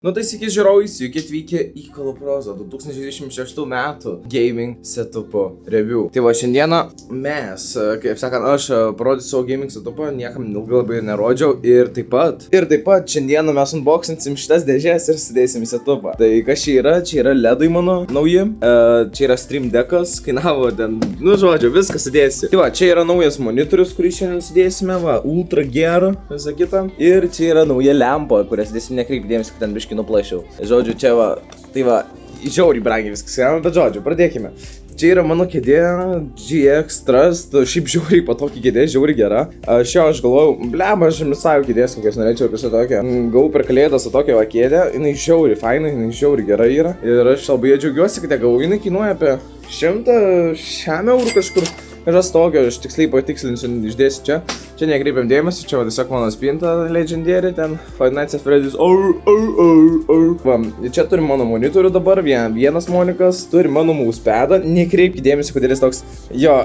Nu tai sveiki žiūrovai, sveiki atvykę į Koloprozo 2026 metų gaming setupo review. Tai va šiandieną mes, kaip sakant, aš parodysiu savo gaming setupą, niekam ilgai labai nerodžiau. Ir taip pat šiandieną mes unboxinsim šitas dėžės ir sudėsim į setupą. Tai kas čia yra? Čia yra ledai mano nauji, čia yra Stream Deckas, kainavo ten, nu žodžiu, viską sudėsiu. Tai va, čia yra naujas monitorius, kurį šiandien sudėsime, va, ultra gero, visą kitą. Ir čia yra nauja lempa, kurią sudėsim, nekreip dėmesį, kad ten biškį nuplašiau. Žodžiu, čia va, tai va, žiauriai brangiai viskas skiriama, bet žodžiu, pradėkime. Čia yra mano kėdė GX Trust, šiaip žiauriai patogi kėdė, žiauriai gera. Aš galvojau, blem, aš visai kėdės kokias norėčiau kažką tokią. Gavau per kalėdas tokią va kėdę, jinai žiauriai faina, jinai žiauriai gera yra. Ir aš labai džiaugiuosi, kad ją gavau, jinai kainuoja apie 100 eurų kažkur. Kažkas tokio, aš tiksliai patikslinsiu, išdėsiu čia. Čia nekreipiam dėmesį, čia va tiesiog mano spinta legendary, ten Five Nights at Freddy's. Va, čia turim mano monitorių dabar, vienas monikas, turim mano mousepadą, nekreipkite dėmesį, kodėl jis toks, jo,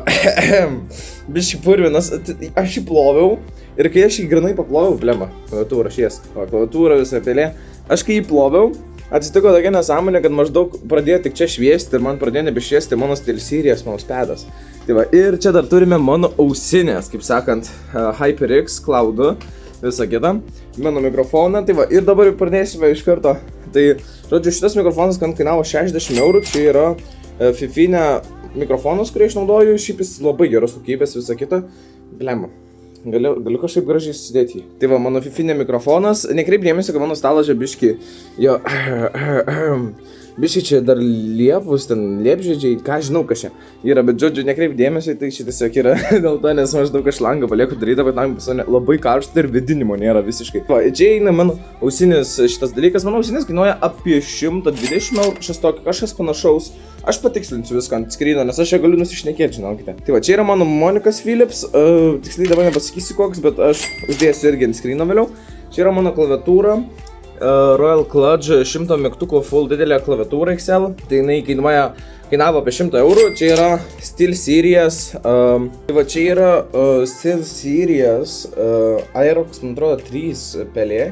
biškai purvinas, aš jį ploviau ir kai aš jį grinai paploviau, blema, klaviatūra šies, klaviatūra visą pelė, aš kai jį ploviau, atsitiko tokia nesąmonė, kad maždaug pradėjo tik čia šviesti ir man pradėjo nebešviesti mano SteelSeries mousepadas. Tai va, ir čia dar turime mano ausinės, kaip sakant, HyperX Cloud, visą kitą, mano mikrofoną, tai va, ir dabar pradėsime iš karto. Tai, žodžiu, šitas mikrofonas kainavo 60 eurų, čia yra Fifinė mikrofonas, kurį aš naudoju, šiaip jis labai geros kokybės, visą kitą, blema. Galiu kažkaip gražiai sudėti. Tai va, mano Fifinė mikrofonas, nekreip dėmesį, kad mano stalas čia biški, jo, biškai čia dar liepus, ten liepžiedžiai, ką žinau, kas čia yra, bet žodžiu, nekreip dėmesį, tai čia tiesiog yra dėl to, nes maždaug aš langą palieku darytą, bet man labai karšta ir vėdinimo nėra visiškai. Va, čia eina mano ausinės šitas dalykas, mano ausinės kainuoja apie 120 eurų, kažkas panašaus. Aš patikslinsiu viską ant skryno, nes aš čia galiu nusišnekėti, žinokite. Tai va, čia yra mano monikas Philips, tiksliai dabar nepasakysiu koks, bet aš uždėsiu irgi ant skryno vėliau. Čia yra mano klaviatūra. Royal Clutch 100 mygtukų full didelė klaviatūra XL, tai jinai kainavo apie 100 eurų, čia yra SteelSeries, tai va čia yra SteelSeries Aerox, man atrodo, 3 pelė,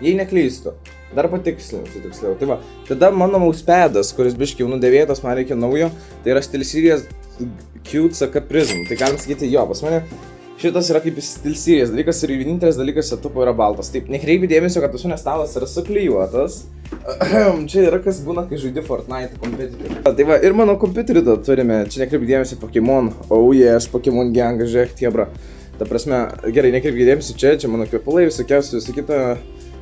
jei neklystu, dar patikslinsiu tiksliau, tai va, tada mano mousepadas, kuris biškai jau nudėvėtas, man reikia naujo, tai yra SteelSeries QCK Prism, tai galim sakyti, jo, pas mane šitas yra kaip SteelSeries dalykas ir vienintelis dalykas setupo yra baltas. Taip, nekreipi dėmesio, kad pas mane stalas yra suklijuotas. Čia yra kas būna, kai žaidi Fortnite kompiuterį. Tai va, ir mano kompiuterį turime, čia nekreipi dėmesio Pokemon. Aš Pokemon gangą, žiūrėk, tiebra. Ta prasme, gerai, nekreipi dėmesio čia mano kvepalai, visokiausių, visą kitą.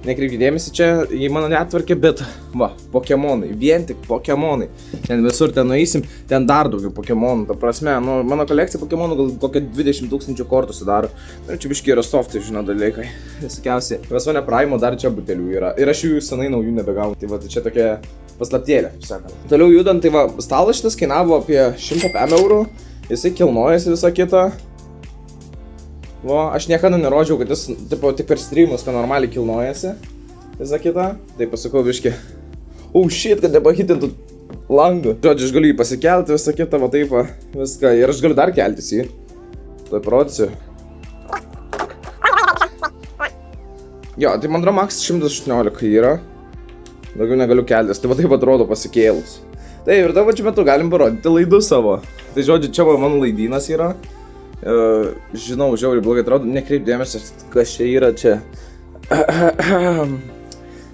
Nekreipi dėmesį čia į mano netvarkę, bet va, Pokemonai, vien tik Pokemonai. Ten visur ten nueisim, ten dar daugiau Pokemonų, ta prasme, nu, mano kolekcija Pokemonų gal kokia 20 000 kortų sudaro. Ir čia biškai yra softai, žinau, dalykai, visokiausiai. Pas mane Primo dar čia butelių yra ir aš jų senai naujų nebegaunu, tai va, tai čia tokia paslaptėlė, sakant. Toliau judant, tai va, stalas šitas kainavo apie 100 eurų, jisai kilnojasi visą kitą. Va, aš niekada nerodžiau, kad jis tipo, tik per streamus, kad normaliai kilnojasi visą kitą. Tai pasakau biški, shit, kad nepahitintų langą. Žodžiu, aš galiu jį pasikelti visą kitą, va taip, va, viską. Ir aš galiu dar keltis jį. Tai parodysiu. Jo, tai man max 118 yra. Daugiau negaliu keltis, tai va taip atrodo pasikėlus. Tai ir tavo čia metu galim parodyti laidus savo. Tai žodžiu, čia va mano laidynas yra. Žinau, žiauriai blogai atrodo, nekreip dėmesio, kas čia yra čia.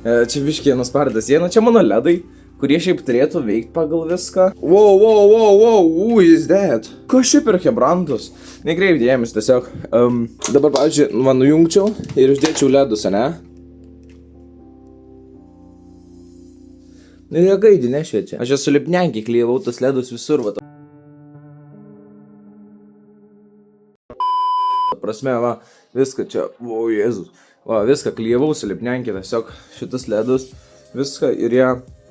Čia biškiai nuspardęs siena, čia mano ledai, kurie šiaip turėtų veikti pagal viską. Wow, who is that? Kas čia per hebrantus? Nekreip dėmesio tiesiog. Dabar, pavyzdžiui, man nujungčiau ir uždėčiau ledus, ne? Ir jie gaidį nešviečia. Aš esu lipniankiai klijavau tas ledus visur, va. Prasme, va, viską čia, Jėzus, va, viską klijavau su lipniankė, tiesiog šitus ledus, viską ir jie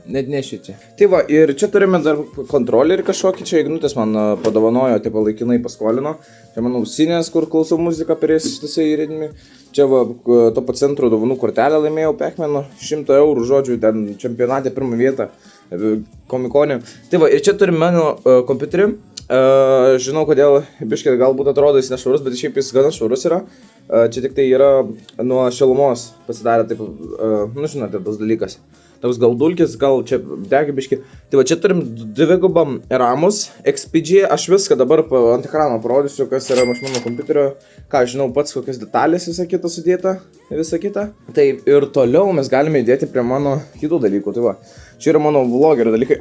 net nešviečia. Tai va, ir čia turime dar kontrolerį kažkokį, čia Ignutės man padovanojo, taip laikinai paskolino. Čia mano ausinės, kur klausau muziką perės šitasai įredimi. Čia va, Topo centro dovanų kortelę laimėjau Pekmeno, 100 eurų, žodžiu, ten čempionate pirmą vietą, komikonė. Tai va, ir čia turime mano kompiuterį. Žinau, kodėl biškai galbūt atrodo jis nešvarus, bet šiaip jis gana švarus yra. Čia tik tai yra nuo šilumos pasidarė taip, nu žinote, tas dalykas. Toks gal dulkis, gal čia degi biški. Tai va čia turim dvigubam ramus XPG, aš viską dabar ant ekrano parodysiu, kas yra mano kompiuterio, ką žinau pats, kokias detalės visą kitą sudėta, visą kitą. Taip, ir toliau mes galime įdėti prie mano kitų dalykų, tai va. Čia yra mano vlogerio dalykai,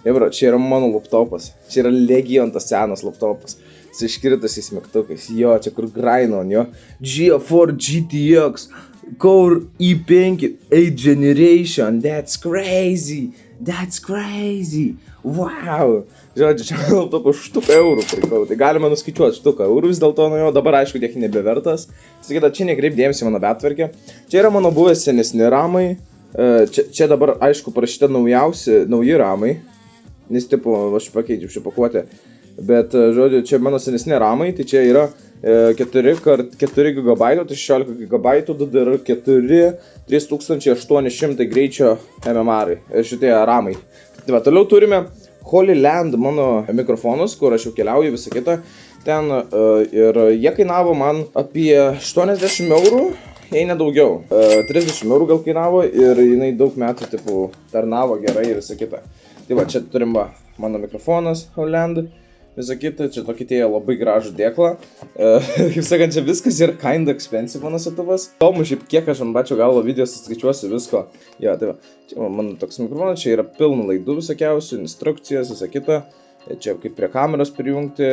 Jebra, čia yra mano laptopas, čia yra Legion tas senas laptopas. Su iškritusiais mygtukais, jo, čia kur graino, jo, GeForce GTX, Core i5, 8th generation, that's crazy, wow. Žodžiu, čia laptopas štuką eurų prikau, tai galima nuskaičiuoti štuką eurų, vis dėlto nuo jo, dabar aišku tiek nebevertas. Sakyta, čia nekreip dėmesį mano betvarkė, čia yra mano buvęs senesni ramai, čia dabar aišku parašyta nauji ramai, nes tipo, aš pakeičiau šią pakuotę. Bet, žodžiu, čia mano senesni ramai, tai čia yra 4 GB, tai 16 GB, DDR4, 3800 greičio MMR, šitie ramai. Tai va, toliau turime Holy Land mano mikrofonus, kur aš jau keliauju visą kitą. Ten ir jie kainavo man apie 80 eurų, jei nedaugiau. 30 eurų gal kainavo ir jinai daug metų, tipo, tarnavo gerai ir visą kitą. Tai va, čia turim mano mikrofonas Holy Land. Visą kitą, čia tokį tie labai gražų dėklą. Kaip sakant, čia viskas yra kinda expensive mano setup'as. Tomu šiaip kiek aš ant pačio galo videos atskaičiuosiu visko. Jo, tai va, čia mano toks mikrofonas, čia yra pilna laidų visokiausių, instrukcijas, visą kitą. Čia kaip prie kameros prijungti,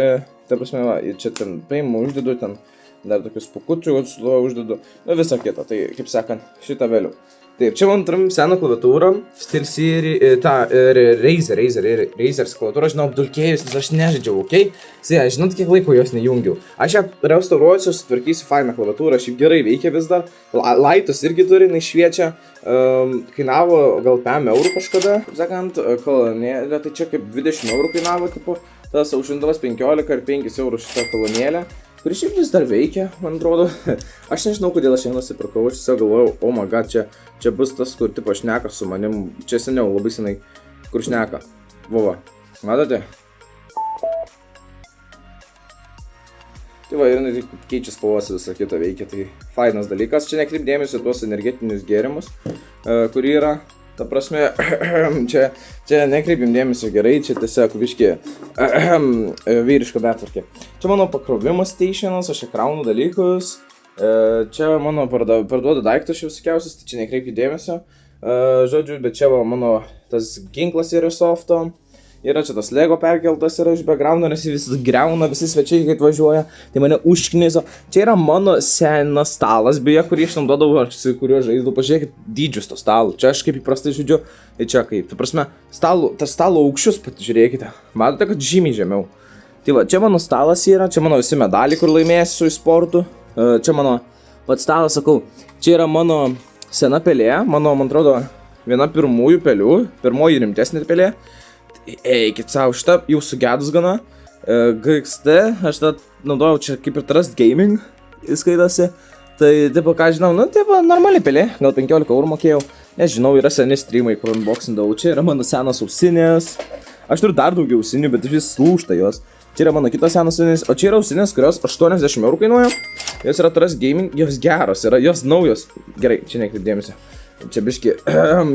ta prasme, va, čia ten paimu uždedu, ten dar tokius pukučių uždedu, nu visą kitą, tai kaip sakant, šitą vėliau. Taip, čia man turim seną klaviatūrą, SteelSeries, Razer klaviatūrą, žinau, apdulkėjus, nes aš nežaidžiau, okei? Žinot, kiek laiko jos nejungiau. Aš ją restauruosiu, sutvarkysiu fainą klaviatūrą, šiaip gerai veikia vis dar. Laitus irgi turi, jinai šviečia, kainavo gal 5 eurų kažkada, kaip sakant, kolonėlė, tai čia kaip 20 eurų kainavo, tipo, tas aušintuvas 15 ir 5 eurų šitą kolonėlę. Kuri šiaip vis dar veikia, man atrodo. Aš nežinau, kodėl aš ją nusipirkau, aš tiesiog galvojau, oh my god, čia bus tas, kur tipo šneka su manim, čia seniau, labai senai, kur šneka. Va, matote? Tai va, ir jinai keičia spalvas visą kitą veikia, tai fainas dalykas. Čia nekreip dėmesio tuos energetinius gėrimus, kurie yra. Ta prasme, čia nekreipim dėmesio gerai, čia tiesiog biški vyriška betvarkė. Čia mano pakrovimo stationas, aš čia kraunu dalykus. Čia mano parduoda daiktus visokiausius, tai čia nekreipim dėmesio. Žodžiu, bet čia va mano tas ginklas yra softo. Yra čia tas Lego perkeltas yra iš backgroundo, nes jis vis greuna, visi svečiai, kai atvažiuoja, tai mane užkniso. Čia yra mano senas stalas, beje, kurį aš naudodavau, su kuriuo žaisdavau. Pažiūrėkit dydžius to stalo. Čia aš kaip įprastai žaidžiu, tai čia kaip. Ta prasme, tas stalo aukščius pasižiūrėkite. Matote, kad žymiai žemiau. Tai va, čia mano stalas yra, čia mano visi medaliai, kur laimėsiu į sportų. Čia mano pats stalas, sakau, čia yra mano sena pelė, man atrodo, viena pirmųjų pelių, pirmoji rimtesnė pelė. Eikit savo, šitą jau sugedus gana. GXT, aš tą naudojau čia kaip ir Trust Gaming įskaitasi. Tai, tipo, ką žinau, nu, tipo, normali pelė, gal 15 eurų mokėjau. Nežinau, yra seni streamai, kur unboxindavau. Čia yra mano senas ausinės. Aš turiu dar daugiau ausinių, bet vis lūžta jos. Čia yra mano kitos senos ausinės, o čia yra ausinės, kurios 80 eurų kainuoja. Jos yra Trust Gaming, jos geros, yra jos naujos. Gerai, čia nekreip dėmesio. Čia biški,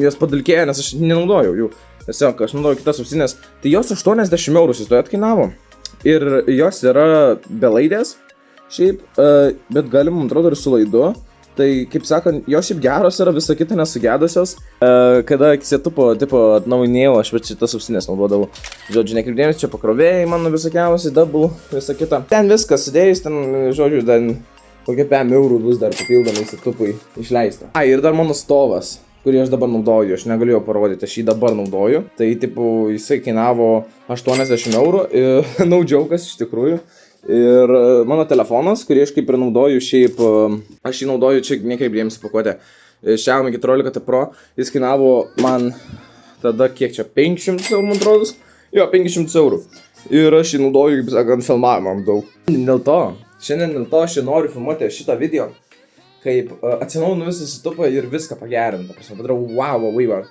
jos padulkėjo, nes aš nenaudojau jų. Tiesiog, aš naudoju kitas ausinės, tai jos 80 eurų įstoja atkainavo. Ir jos yra belaidės, šiaip, bet galim, man atrodo, ir su laidu. Tai, kaip sakant, jos šiaip geros yra, visa kita nesugedusios. Kada setupo, tipo, atnaujinėjau, aš bet šitas ausinės naudodavau. Žodžiu, nekreipdėmės, čia pakrovėjai mano visokiausiai, double, visa kita. Ten viskas sudėjus, ten, žodžiu, ten kokie 5 eurų bus dar papildomai setupui išleista. Ir dar mano stovas, kurį aš dabar naudoju, aš negaliu jo parodyti, aš jį dabar naudoju. Tai, tipo, jisai kainavo 80 eurų, naudžiaukas iš tikrųjų. Ir mano telefonas, kurį aš kaip ir naudoju, šiaip, aš jį naudoju, čia nekreipdėmės pakuotę, Xiaomi 14T Pro, jis kainavo man tada kiek čia, 500 eurų, man atrodo, jo, 500 eurų. Ir aš jį naudoju, kaip sakant, filmavimam daug. Šiandien dėl to aš noriu filmuoti šitą video, kaip atsinaujinu visą setupą ir viską pagerinti. Padarau, wow,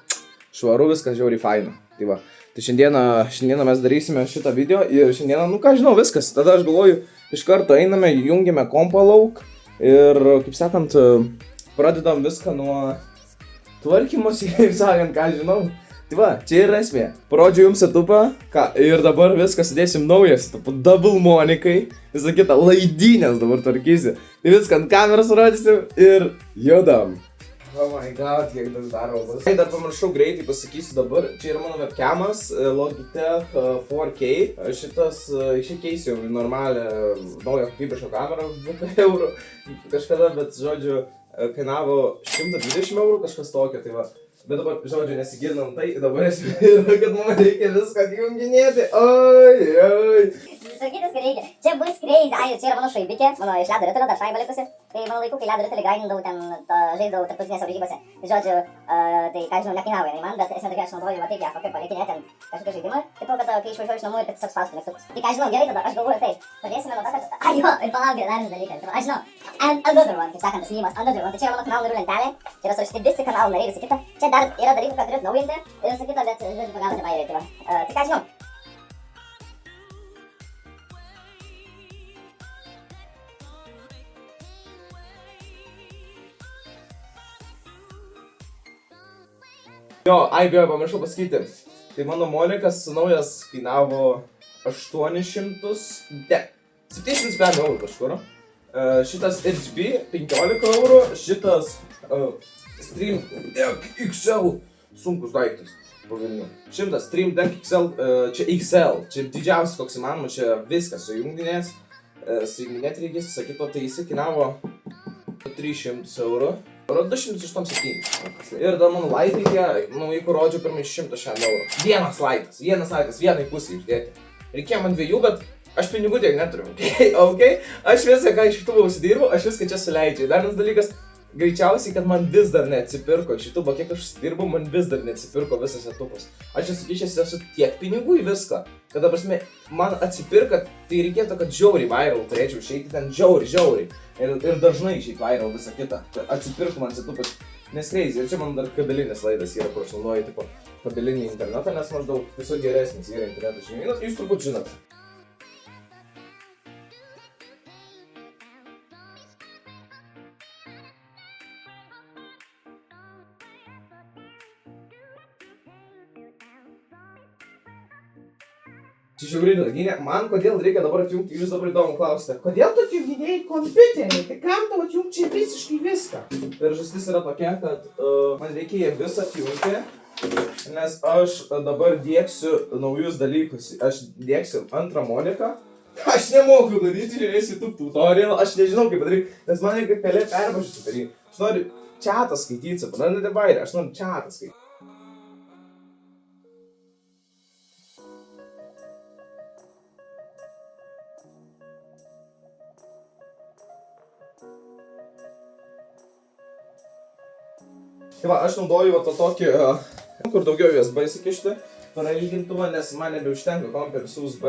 švaru, viskas žiauriai faina. Tai va, tai šiandieną mes darysime šitą video ir šiandieną, nu ką žinau, viskas. Tada aš galvoju, Iš karto einame, jungiame kompą lauk ir, kaip sakant, pradedam viską nuo tvarkymosi, kaip sakant, ką žinau. Tai va, čia yra esmė. Parodžiu jums setupą, ir dabar viską sudėsim naują setupą, double monikai, visą kitą, laidynės dabar tvarkysiu. Tai viską ant kameros rodysim ir judam. Oh my god, kiek daug darbo bus. Tai dar pamiršau greitai pasakysiu dabar, čia yra mano webcamas Logitech 4K. Šitas iškeisiu normalią naują kokybišką kamerą už 2 eurų kažkada, bet žodžiu kainavo 120 eurų kažkas tokio, tai va. Bet dabar, žodžiu, nesigilinam tai, dabar esmė yra, kad man reikia viską junginėti. Oi. Susitvarkytis, kai reikia. Čia bus crazy. Ai, čia yra mano šaibikė, mano iš ledo ritulio, dar šaiba likusi. Tai mano laiku, kai ledo ritulį grindindavau, ten žaisdavau tarptautinėse varžybose. Žodžiu, tai ką žinau, nekainavo jinai man, bet esmė tokia, aš naudoju, va taip, ją kaip palikinėti ant kažkokio žaidimo. Taip, kad kai išvažiuoju iš namų ir tiesiog spausti mygtukus. Tai ką žinau, gerai tada, aš galvoju taip. Pradėsime nuo to, kad... Ai jo, ir palaukite, dar vienas dalykas. Aš žinau, another one, kaip sakant, tas mymas, another one. Tai čia yra mano kanalų narių lentelė. Čia yra surašyti visi kanalų nariai, visi kita. Čia dar yra dalykų, ką turiu atnaujinti ir visą kitą, bet žodžiu, pagalba nebairiai, tai va. Tai ką žinau. Jo, beje, pamiršau pasakyti. Tai mano monikas naujas kainavo 705 eurų kažkur. Šitas HB 15 eurų, šitas Stream Deck XL, sunkus daiktas, pavadinimu. Šitas Stream Deck XL, čia XL, čia didžiausias koks įmanoma, čia viskas sujunginės, sujunginėti reikės, sakyto, tai jisai kainavo 300 eurų. 287. Ir dar mano laidai tie, jeigu rodžiau pirmai 100 eurų. Vienas laidas, vienai pusė išdėti. Reikėjo man 2, bet aš pinigų tiek neturiu, okay? Aš viską, ką iš YouTube užsidirbu, aš viską čia suleidžiu. Dar vienas dalykas, greičiausiai, kad man vis dar neatsipirko iš YouTube, kiek aš užsidirbu, man vis dar neatsipirko visas setupas. Aš esu kišęs esu tiek pinigų į viską, kad ta prasme, man atsipirka, tai reikėtų, kad žiauriai viral turėčiau išeiti ten žiauriai. Ir dažnai išeit viral visą kitą. Atsipirktų man setupas, nes crazy. Ir čia man dar kabelinis laidas yra, kur aš naudoju tipo kabelinį internetą, nes maždaug tiesiog geresnis yra interneto žemynas, jūs turbūt žinote. Čia žiauriai daginė, man kodėl reikia dabar atjungti, jūs dabar įdomu klausite, kodėl tu atjunginėjai kompiuterį, tai kam tau atjungti čia visiškai viską? Priežastis yra tokia, kad man reikia visą atjungti, nes aš dabar dėksiu naujus dalykus, aš dėksiu antrą moniką. Aš nemoku daryti, žiūrėsiu YouTube tutorial, aš nežinau kaip padaryti, nes man reikia pelė pervažiuoti daryti. Aš noriu chatą skaityti, suprantate bairę, aš noriu chatą skaityti. Tai va, aš naudoju va tokį, kur daugiau USB įsikišti, prailgintuvą, nes man nebeužtenka kompė visų USB.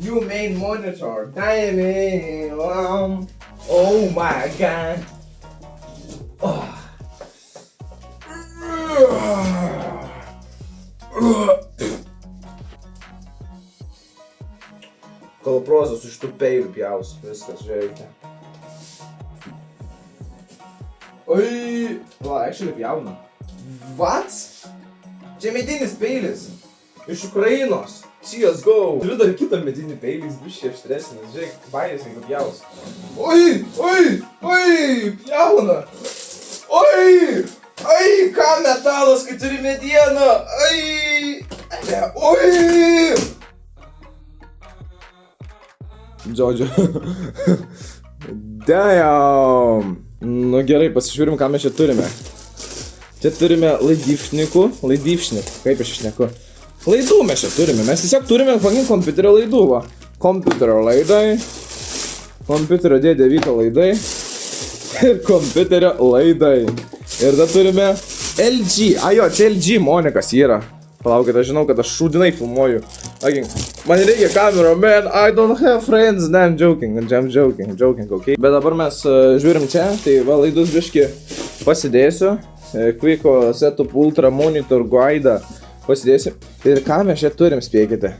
You main monitor, damn, oh my god. Koloprozas iš tų peilių pjaus, viskas žiūrėkite. Oi, va, actually pjauna. What? Čia medinis peilis, iš Ukrainos. CSGO! Turiu dar kitą medinį peilį, jis biškai aštresnis, žiūrėk, bairės jeigu pjaus. Oi, pjauna! Oi, ką metalas, kai turi medieną! Oi! žodžiu. Damn. Nu gerai, pasižiūrim, ką mes čia turime. Čia turime laidivšnikų, kaip aš išneku. Laidų mes čia turime, mes tiesiog turime kompiuterio laidų, va. Kompiuterio laidai, kompiuterio dėdė Vyto laidai ir kompiuterio laidai. Ir tada turime LG, ajo, čia LG Monikas yra. Palaukit, aš žinau, kad aš šūdinai filmuoju. Man reikia kamerą, man, I don't have friends, nah, I'm joking, okay. Bet dabar mes žiūrim čia, tai va laidus biški pasidėsiu. Quico Setup Ultra Monitor Guide pasidėsiu. Ir ką mes čia turim, spėkite.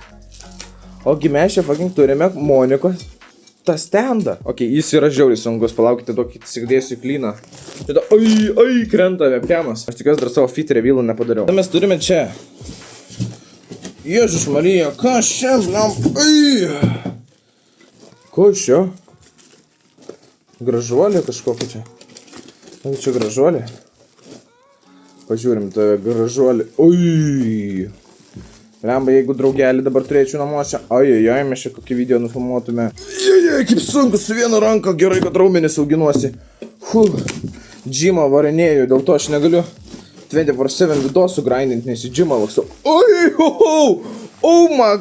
Ogi mes čia turime Monikos tą standą. Ok, jis yra žiauriai sunkus, palaukite, tokį įsigdėsiu į klyną. Tada, krenta webcamas. Aš tikiuosi dar savo fit revealų nepadariau. Tada mes turime čia. Jėzus Marija, kas čia, bliam, Ko iš čia? Gražuolė kažkokia čia. Ar čia gražuolė? Pažiūrim, tai gražuolė. Lemba, jeigu draugelį dabar turėčiau namuose. Mes čia kokį video nufilmuotume. Kaip sunku su viena ranka, gerai, kad raumenis auginuosi. Džimą varinėjau, dėl to aš negaliu 24/7 vidosų grindinti, nes į džimą laksau. Oh my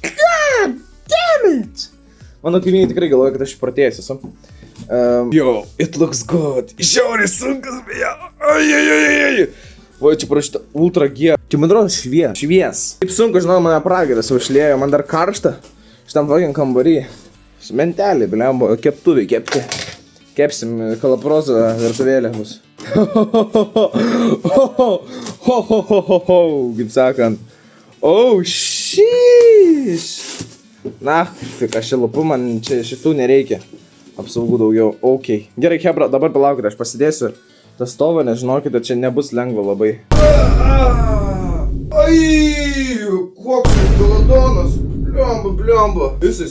god, damn it! Mano kaimynai tikrai galvoja, kad aš protėjęs esu. Yo, it looks good. Žiauriai sunkus, beje. Va, čia parašyta Ultra G. Čia man atrodo švies. Kaip sunku, žinau, mane pragaras užlėjo, man dar karšta. Šitam fucking kambarį. Mentelį, blembo, keptuvį kepti. Kepsim kalaprozą virtuvėlę bus. Kaip sakant. Sheesh. Na, fik, aš čia lupu, man čia šitų nereikia. Apsaugų daugiau. Ok. Gerai, hebra, dabar palaukite, aš pasidėsiu tą stovą, nes žinokite, čia nebus lengva labai. Koks galadonas. Bliamba. Jisai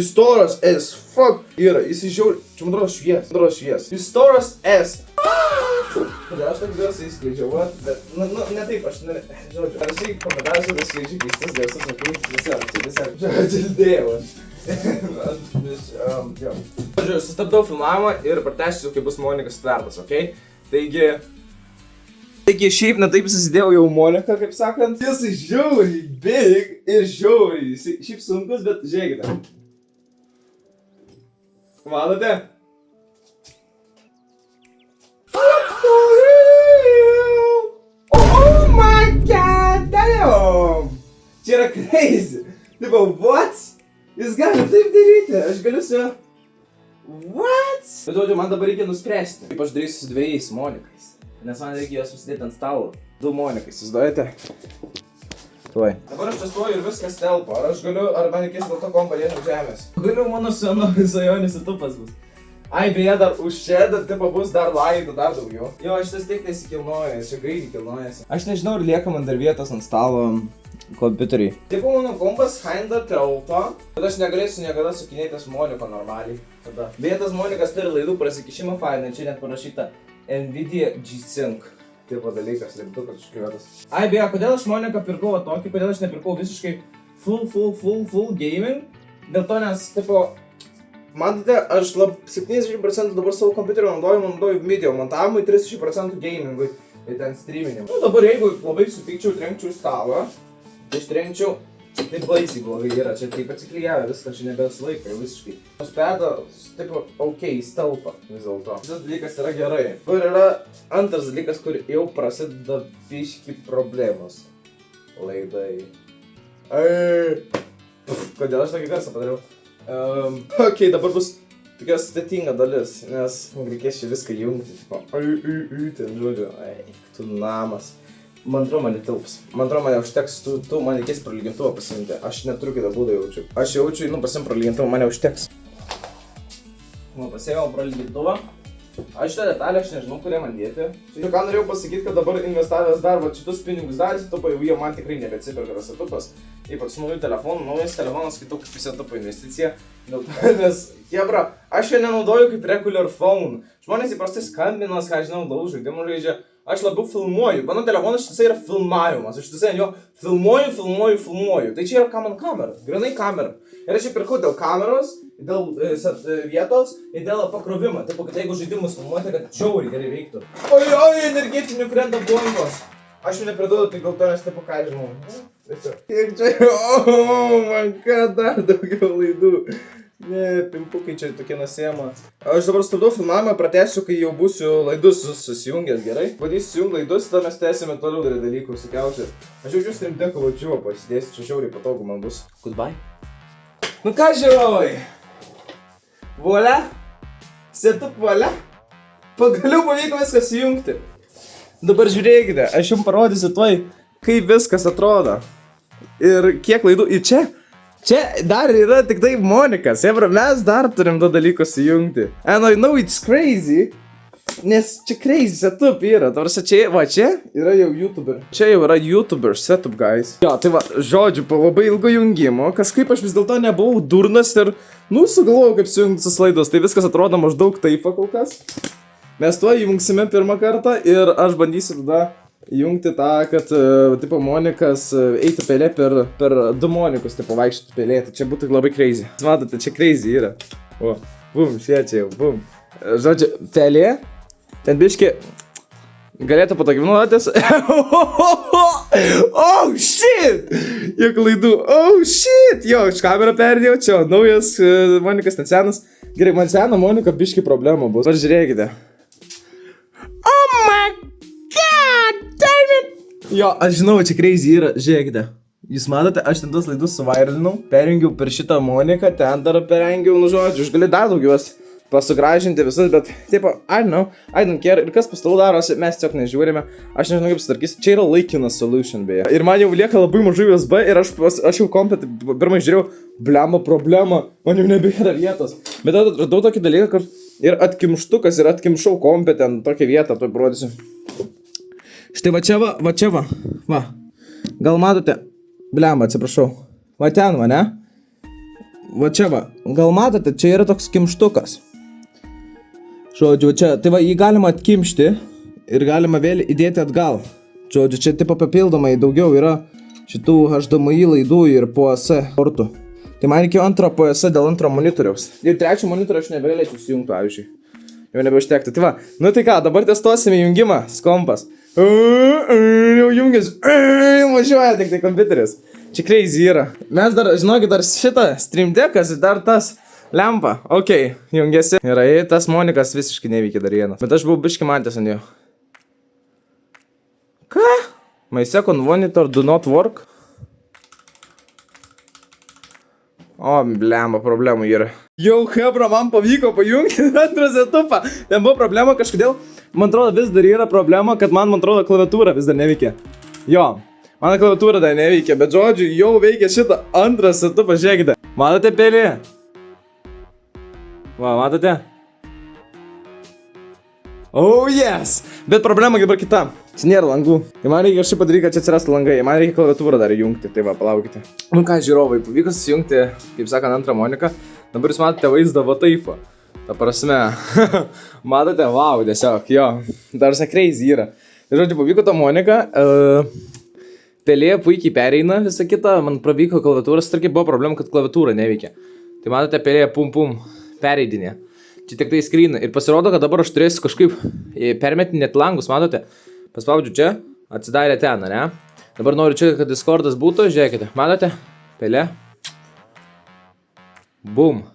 storas as fuck. Yra, jisai žiauri. Čia man atrodo švies. Jis storas as. Kodėl aš tak garsai įskleidžiau, va? Bet, ne taip, aš žodžiu. Ar šiai komentaruose tas skleidžiu keistas garsas, čia dėdėjau aš. Žodžiu, sustabdau filmavimą ir pratęsiu, kai bus Monikas tvertas, okei? Taigi šiaip netaip susidėjau jau Moniką, kaip sakant. Jisai žiauriai big ir žiauriai. Šiaip sunkus, bet žiūrėkite. Matote? Oh my god, damn! Čia yra crazy. Tipo, what? Jis gali taip daryti. Aš galiu su... What? Bet žodžiu, man dabar reikia nuspręsti. Kaip aš darysiu su dviejais Monikais. Nes man reikia juos susidėti ant stalo. 2 Monikai, įsivaizduojate? Tuoj. Dabar aš čia stoju ir viskas telpa. Ar aš galiu, ar man reikės dėl to kompą dėti ant žemės? Galiu, mano senovis svajonės setupas bus. Beje, dar už čia, dar tipo bus dar laidų, dar daugiau. Jo, šitas tiek nesikilnojas, čia greitai kilnojasi. Aš nežinau, ar lieka man dar vietos ant stalo kompiuteriai. Tipo, mano kompas kinda telpa, bet aš negalėsiu niekada sukinėtis Moniko normaliai. Tada. Beje, tas Monikas turi laidų prasikišimą fainai, čia net parašyta Nvidia G-Sync. Tipo dalykas, lipdukas užkliuotas. Beje, kodėl aš Moniką pirkau tokį, kodėl aš nepirkau visiškai full gaming? Dėl to, nes, tipo, matote, aš 70% dabar savo kompiuterio naudoju video montavimui, 30% gamingui ir ten streaminimui. Nu, dabar jeigu labai supykčiau, trenkčiau stalą, tai aš trenkčiau, taip baisiai blogai yra, čia taip atsiklijavę viską, čia nebesilaiko jau visiškai. Aš pėdą, taip, jis telpa vis dėlto. Šis dalykas yra gerai. Kur yra antras dalykas, kur jau prasideda biški problemos. Laidai. Kodėl aš tokį garsą padariau? Dabar bus tokia sudėtinga dalis, nes reikės čia viską jungti. Ten žodžiu, tu namas. Man atrodo, man netilps. Man atrodo, man užteks, tu man reikės pralygintuvą pasiimti. Aš neturiu kitą būdą jaučiu. Aš jaučiu, pasim pralygintuvą, man neužteks. Pasiėmiau pralygintuvą. Aš šitą detalę, aš nežinau, kurią man dėti. Ką norėjau pasakyti, kad dabar investavęs dar šitus pinigus dalį setupą, jau jie man tikrai nebeatsiperka tas setupas. Ypač su naujų telefonų, naujas telefonas skaitau kaip setupo investicija. Dėl to, nes, jebra, aš jo nenaudoju kaip regular phone. Žmonės įprastai skambinos, ką žinau, daug žaidimų žaidžia. aš labiau filmuoju. Mano telefonas šitai yra filmavimas. Aš šitai jo filmuoju. Tai čia yra ką man kamera. Grinai kamera. Ir aš jį pirkau dėl kameros, dėl vietos ir dėl pakrovimo. Taip, kad jeigu žaidimus filmuoti, kad žiauriai gerai veiktų. Oi, energetinių krenta bombos. Aš jų nepriduodu, tai gal to nes taip ką žinau. Kiek čia, man ką dar daugiau laidų. Ne, pimpukai čia tokie nusėma. Aš dabar stabdau filmavimą, pratęsiu, kai jau būsiu laidus susijungęs, gerai? Bandysiu susijungti laidus, tada mes tęsime toliau dar dalykų visokiausių. Aš jaučiu Stream Deck'o vačiuo pasidėsiu, čia žiauriai patogu man bus. Goodbye. Nu ką žiūrovai? Volia? Setup volia? Pagaliau pavyko viską sujungti. Dabar žiūrėkite, aš jums parodysiu tuoj, kaip viskas atrodo. Ir kiek laidų. Ir čia dar yra tik tai Monika. Sebra, mes dar turim tą dalyką sujungti. And I know it's crazy. Nes čia crazy setup yra. Tarsi čia yra jau YouTuber. Čia jau yra YouTuber setup, guys. Jo, tai va, žodžiu, po labai ilgo jungimo, kažkaip aš vis dėlto nebuvau durnas ir, sugalvojau, kaip sujungti sus laidos. Tai viskas atrodo maždaug taip kol kas. Mes tuo jungsime pirmą kartą ir aš bandysiu tada jungti tą, kad, tipo, Monikas eitų pelė per du Monikus, tipo, vaikščioti pelė. Tai čia būtų labai crazy. Matote, čia crazy yra. O, bum, šiečia jau, bum. Žodžiu, pelė. Ten biški galėtų patogiai naudotis. Oh shit! Jok laidų. Oh shit! Jo, iš kamerą perdėjau, čia naujas Monikas, ten senas. Gerai, man sena Monika biški problema bus. Ar žiūrėkite. Oh my god! Damn it! Jo, aš žinau, čia crazy yra. Žiūrėkite. Jūs matote, aš ten tos laidus suvairinau, perjungiau per šitą Moniką, ten dar perjungiau, žodžiu, aš galiu dar daugiau pasugražinti visus, bet, tipo, I don't care, ir kas pastalu daro, mes tiesiog nežiūrime, aš nežinau kaip sutvarkysiu, čia yra laikinas solution, beje. Ir man jau lieka labai mažai USB ir aš jau kompet, pirmai žiūrėjau, blemba problema, man jau nebėra vietos. Bet radau tokį dalyką, kur ir atkimštukas, ir atkimšau kompet ten tokią vietą, tuoj parodysiu. Štai va čia va. Gal matote, blemba, atsiprašau, va ten, va, ne? Va čia va, gal matote, čia yra toks kimštukas. Žodžiu, čia, tai va, jį galima atkimšti ir galima vėl įdėti atgal. Žodžiu, čia tipo papildomai daugiau yra šitų HDMI laidų ir POS portų. Tai man reikėjo antro POS dėl antro monitoriaus. Ir trečio monitorių aš nebegalėčiau sujungti, pavyzdžiui. Jau nebeužtektų. Tai va, nu tai ką, dabar testuosime jungimą, kompas. Jau jungias, važiuoja tik tai kompiuteris. Čia crazy yra. Mes dar, žinokit, dar šitą Stream Deck'as ir dar tas lempa. Ok, jungiasi. Gerai, tas Monikas visiškai neveikia dar vienas. Bet aš buvau biški matęs ant jo. Ką? My second monitor do not work? O, blemba, problemų yra. Jau, hebra, man pavyko pajungti antrą setupą. Ten buvo problema kažkodėl. Man atrodo, vis dar yra problema, kad man atrodo, klaviatūra vis dar neveikia. Jo. Mano klaviatūra dar neveikia, bet žodžiu, jau veikia šitą antrą setupą, žiūrėkite. Matote pelį? Va, matote? Oh yes! Bet problema dabar kita. Čia nėra langų. Ir man reikia kažkaip padaryti, kad čia atsirastų langai. Man reikia klaviatūrą dar įjungti, tai va, palaukite. Nu ką, žiūrovai, pavyko susijungti, kaip sakant, antrą Moniką. Dabar jūs matote vaizdą va taip. Ta prasme. Matote, wow, tiesiog, jo. Dar crazy yra. Ir žodžiu, pavyko tą Moniką. Pelė puikiai pereina, visą kitą, man pavyko klaviatūras, tarkim buvo problema, kad klaviatūra neveikia. Tai matote, pelė pum pereidinė. Čia tik tai screen ir pasirodo, kad dabar aš turėsiu kažkaip permetinėti langus, matote? Paspaudžiu čia, atsidarė ten, ne? Dabar noriu čia, kad Discordas būtų, žiūrėkite, matote? Pelė. Bum.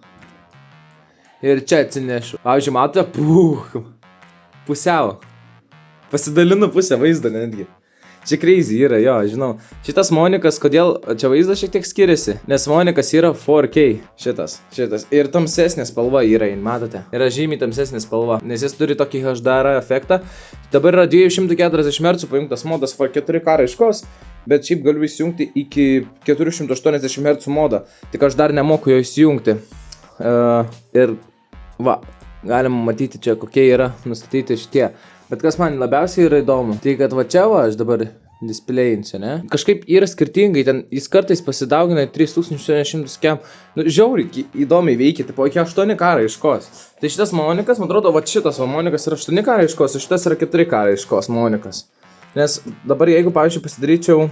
Ir čia atsinešu. Pavyzdžiui, matote? Pusiau. Pasidalinu pusę vaizdą netgi. Čia crazy yra, jo, žinau. Šitas Monikas, kodėl čia vaizdas šiek tiek skiriasi? Nes Monikas yra 4K. Šitas. Ir tamsesnė spalva yra, matote? Yra žymiai tamsesnė spalva, nes jis turi tokį HDR efektą. Dabar yra 240 Hz pajungtas modas 4K raiškos, bet šiaip galiu įsijungti iki 480 Hz modą. Tik aš dar nemoku jo įsijungti. Ir va, galima matyti čia, kokie yra nustatyti šitie. Bet kas man labiausiai yra įdomu, tai kad va čia va, aš dabar displayinsiu, ne? Kažkaip yra skirtingai, ten jis kartais pasidaugina 3700 kem. Nu, žiauriai įdomiai veikia, tipo, iki 8K raiškos. Tai šitas monikas, man atrodo, va šitas monikas yra 8K raiškos, o šitas yra 4K raiškos monikas. Nes dabar jeigu, pavyzdžiui,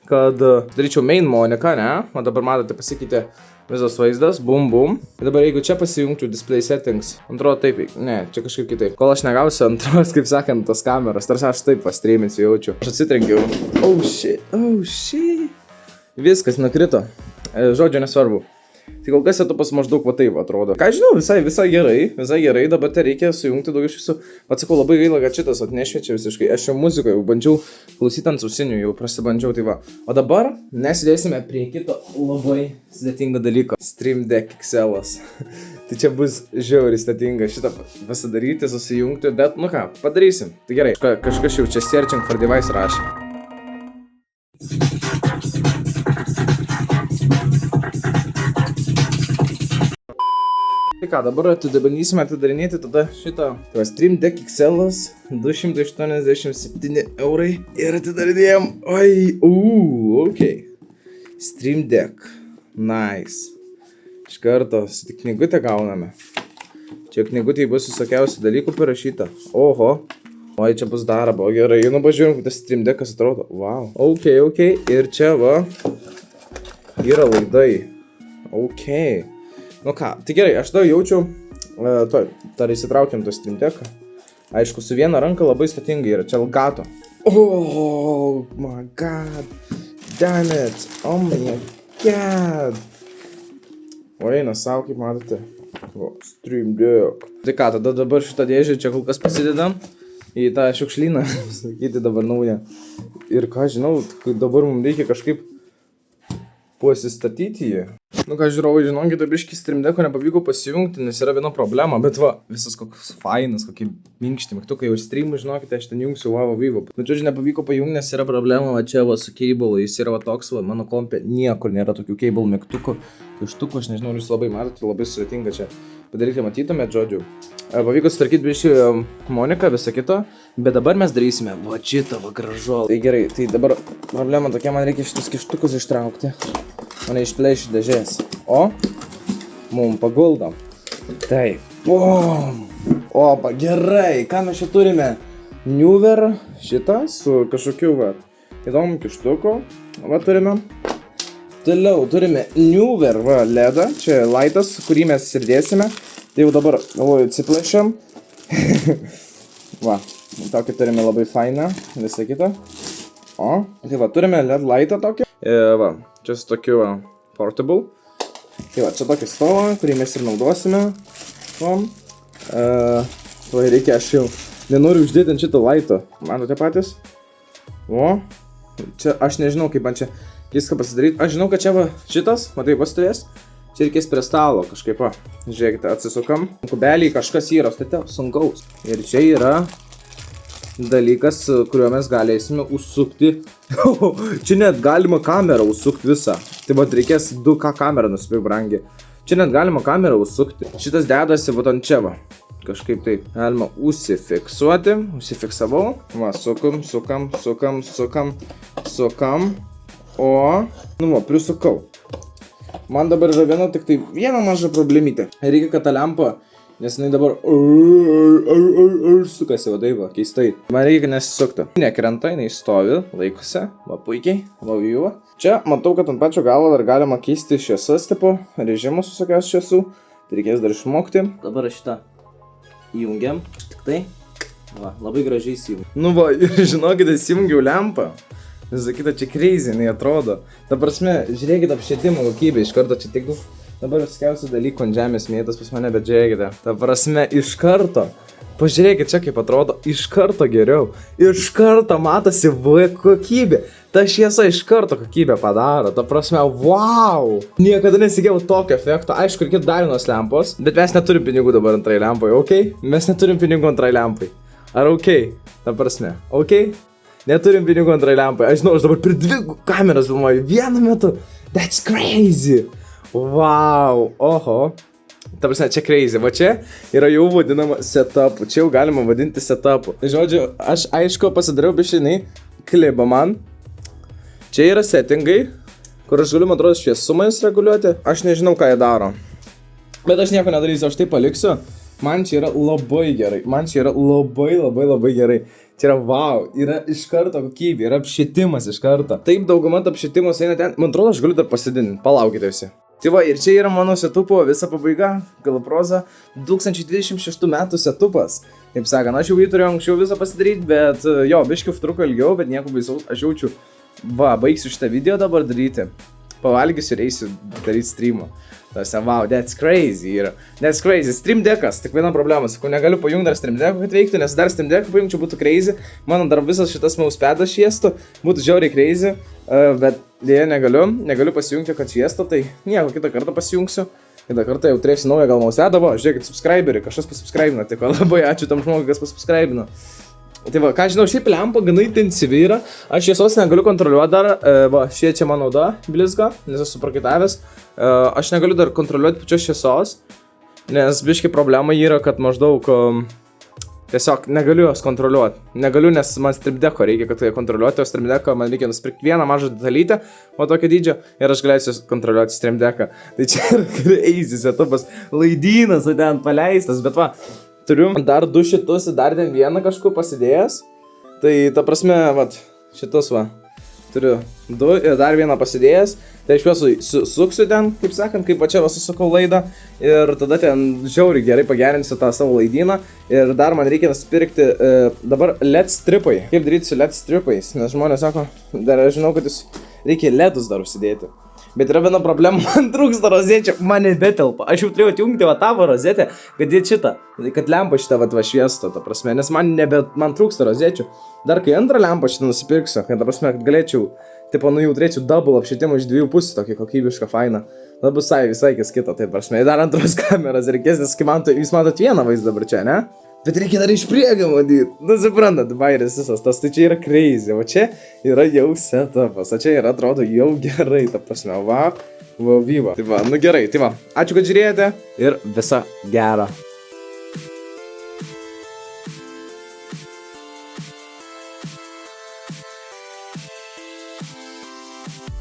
daryčiau main moniką, ne? O dabar matote, pasikeitė visas vaizdas, bum bum. Ir dabar jeigu čia pasijungčiau display settings, atrodo taip, ne, čia kažkaip kitaip. Kol aš negausiu antros, kaip sakant, tos kameros, tarsi aš taip pastreaminsiu jaučiu. Aš atsitrenkiau. Oh shit. Viskas nukrito. Žodžio nesvarbu. Tai kol kas setupas maždaug va taip atrodo. Ką žinau, visai gerai, dabar tai reikia sujungti daugiau šviesų. Atsakau, labai gaila, kad šitas nešviečia visiškai. Aš jau muziką jau bandžiau klausyti ant ausinių, jau prasibandžiau, tai va. O dabar nesidėsime prie kito labai sudėtingo dalyko. Stream Deck XL'as. Tai čia bus žiauriai sudėtinga šitą pasidaryti, susijungti, bet nu ką, padarysim. Tai gerai, kažkas jau čia searching for device rašė. Tai ką, dabar bandysime atidarinėti tada šitą Stream Deck XL'as 287 eurai ir atidarinėjom. Ok. Stream Deck. Nice. Iš karto tik knygutę gauname. Čia knygutėje bus visokiausių dalykų parašyta. Oho. Oi, čia bus darbo. Gerai, nu pažiūrėjom, kad tas Stream Deck'as atrodo. Wow. Ok. Ir čia va yra laidai. Ok. Nu ką, tai gerai, aš tau jaučiu, dar įsitraukiam to Stream Deck'ą. Aišku, su viena ranka labai sudėtingai yra, čia Elgato. Oh my god, damn it, oh my god. O eina savo, kaip matote, Stream Deck. Tai ką, tada dabar šitą dėžę čia kol kas pasidedam į tą šiukšlyną, sakyti dabar naują. Ir ką žinau, dabar mums reikia kažkaip pasistatyti jį. Nu ką žiūrovai, žinokite, biškį Stream Deck'o nepavyko pasijungti, nes yra viena problema, bet va, visas koks fainas, kokie minkšti mygtukai, jau streamų, žinokite, aš ten jungsiu Vivo. Nu čia nepavyko pajungti, nes yra problema, va čia va su cable, jis yra va toks, va, mano kompė, niekur nėra tokių cable mygtukų, pieštukų, aš nežinau, jūs labai matote, labai sudėtinga čia padaryti, matytumėt, žodžiu. Pavyko sutvarkyti biškį moniką, visą kitą, bet dabar mes darysime va šitą, va gražuolą. Tai gerai, tai dabar problema tokia, man reikia šitus kištukus ištraukti. Mane išplėši dėžės. O, mum paguldom. Taip. Opa, gerai. Ką mes čia turime? Neuver šitą su kažkokiu, va, įdomu kištuku. Va, turime. Toliau turime Neuver, va, ledą. Čia laitas, kurį mes sirdėsime. Tai jau dabar, galvoju, atsiplėšiam. Va, tokį turime labai fainą. Visą kitą. O, tai va, turime LED laitą tokį. Va. Čia su tokiu portable. Tai va, čia tokį stovą, kurį mes ir naudosime. Tai reikia, aš jau nenoriu uždėti ant šito laito. Matote patys? O, čia aš nežinau, kaip man čia viską pasidaryti. Aš žinau, kad čia va šitas, matai, pastovės. Čia reikės prie stalo kažkaip, va. Žiūrėkite, atsisukam. Kubelį kažkas yra, state sunkaus. Ir čia yra dalykas, kuriuo mes galėsime užsukti. Čia net galima kamerą užsukti visą. Tai vat reikės 2K kamerą nusipirkti brangiai. Čia net galima kamerą užsukti. Šitas dedasi vat ant čia va. Kažkaip taip. Galima užsifiksuoti. Užsifiksavau. Va, sukam. O, nu va, prisukau. Man dabar yra viena maža problemytė. Reikia, kad ta lempa, nes jinai dabar sukasi, va taip, va, keistai. Man reikia, kad nesisuktų. Nekrenta, jinai stovi, laikosi, va puikiai, va vyva. Čia matau, kad ant pačio galo dar galima keisti šviesas, tipo, režimus visokios šviesų. Tai reikės dar išmokti. Dabar šitą įjungiam, tik tai, va, labai gražiai įsijungiam. Nu va, ir žinokite, įsijungiau lempą. Visą kitą čia crazy, jinai atrodo. Ta prasme, žiūrėkite apšvietimo kokybę, iš karto čia tik dabar viskiausių dalykų ant žemės mėtas pas mane, bet žiūrėkite. Ta prasme, iš karto. Pažiūrėkite čia kaip atrodo, iš karto geriau. Iš karto matosi kokybė. Ta šviesa iš karto kokybę padaro. Ta prasme, wow. Niekada nesigėjau tokio efekto. Aišku, reikėtų dar vienos lempos, bet mes neturim pinigų dabar antrai lempai, ok? Mes neturim pinigų antrai lempai. Ar ok? Ta prasme, ok? Neturim pinigų antrai lempai. Aš žinau, aš dabar prie 2 kameras filmuoju vienu metu. That's crazy. Wow. Oho. Ta prasme, čia crazy. Va čia yra jau vadinama setupu. Čia jau galima vadinti setupu. Žodžiu, aš aišku pasidariau bišinai klibą man. Čia yra settingai, kur aš galiu, man atrodo, šviesumais reguliuoti. Aš nežinau, ką jie daro. Bet aš nieko nedarysiu, aš tai paliksiu. Man čia yra labai gerai. Man čia yra labai gerai. Čia yra wow, yra iš karto kokybė, yra apšvietimas iš karto. Taip dauguma apšvietimas eina ten. Man atrodo, aš galiu dar pasidinti. Palaukite visi. Tai va, ir čia yra mano setupo visa pabaiga, GoPro'o 2026 metų setupas. Taip sakant, aš jau jį turėjau anksčiau visą pasidaryti, bet jo, biškiu truko ilgiau, bet nieko baisaus, aš jaučiu, va, baigsiu šitą video dabar daryti. Pavalgysiu ir eisiu daryti streamą. Tose, wow, that's crazy yra. That's crazy. Stream Deckas, tik viena problema, sakau, negaliu pajungti dar Stream Deck'o, kad veiktų, nes dar Stream Deck'o pajungčiau būtų crazy. Mano dar visas šitas mausepadas šviestų, būtų žiauriai crazy, bet dėja negaliu pasijungti, kad šviestų, tai nieko, kitą kartą pasijungsiu. Kitą kartą jau turėsiu naują gal mausepadą, va, žiūrėkit, subscriberį, kažkas pasubscribino, tai labai ačiū tam žmogui, kas pasubscribino. Tai va, ką žinau, šiaip lempa gana intensyvi yra, aš šviesos negaliu kontroliuoti dar, va, šviečia mano oda blizga, nes esu prakaitavęs, aš negaliu dar kontroliuoti pačios šviesos, nes biški problema yra, kad maždaug tiesiog negaliu jos kontroliuoti, negaliu, nes man Stream Deck'o reikia, kad tai kontroliuoti, o Stream Deck'o man reikia nusipirkti vieną mažą detalytę, o tokio dydžio, ir aš galėsiu kontroliuoti Stream Deck'ą, tai čia yra crazy setupas, laidynas, o ten paleistas, bet va, turiu dar du šitus, dar ten vieną kažkur pasidėjęs. Tai ta prasme, vat, šitus va. Turiu du ir dar vieną pasidėjęs. Tai aš juos suksiu ten, kaip sakant, kaip va čia va susukau laidą. Ir tada ten žiauriai gerai pagerinsiu tą savo laidyną. Ir dar man reikia nusipirkti dabar LED stripai. Kaip daryti su LED stripais? Nes žmonės sako, dar aš žinau, kad jūs reikia LEDus dar užsidėti. Bet yra viena problema, man trūksta rozetė, man nebetelpa. Aš jau turėjau atjungti va tavo rozetę, kad jie šitą, kad lempa šitą va šviestų, ta prasme, nes man trūksta rozečių. Dar kai antrą lempą šitą nusipirksiu, kad ta prasme, kad galėčiau, tipo, jau turėčiau double apšvietimą iš dviejų pusių, tokį kokybišką fainą. Na, bus visai kas kita, tai prasme, dar antros kameras reikės, nes jūs matot vieną vaizdą dabar čia, ne? Bet reikia dar iš priekio matyti. Nu, suprantat, bairis visas tas, tai čia yra crazy, o čia yra jau setupas, o čia yra, atrodo, jau gerai, ta prasme, va, vyva. Tai va, nu gerai, tai va, ačiū, kad žiūrėjote ir visa gera.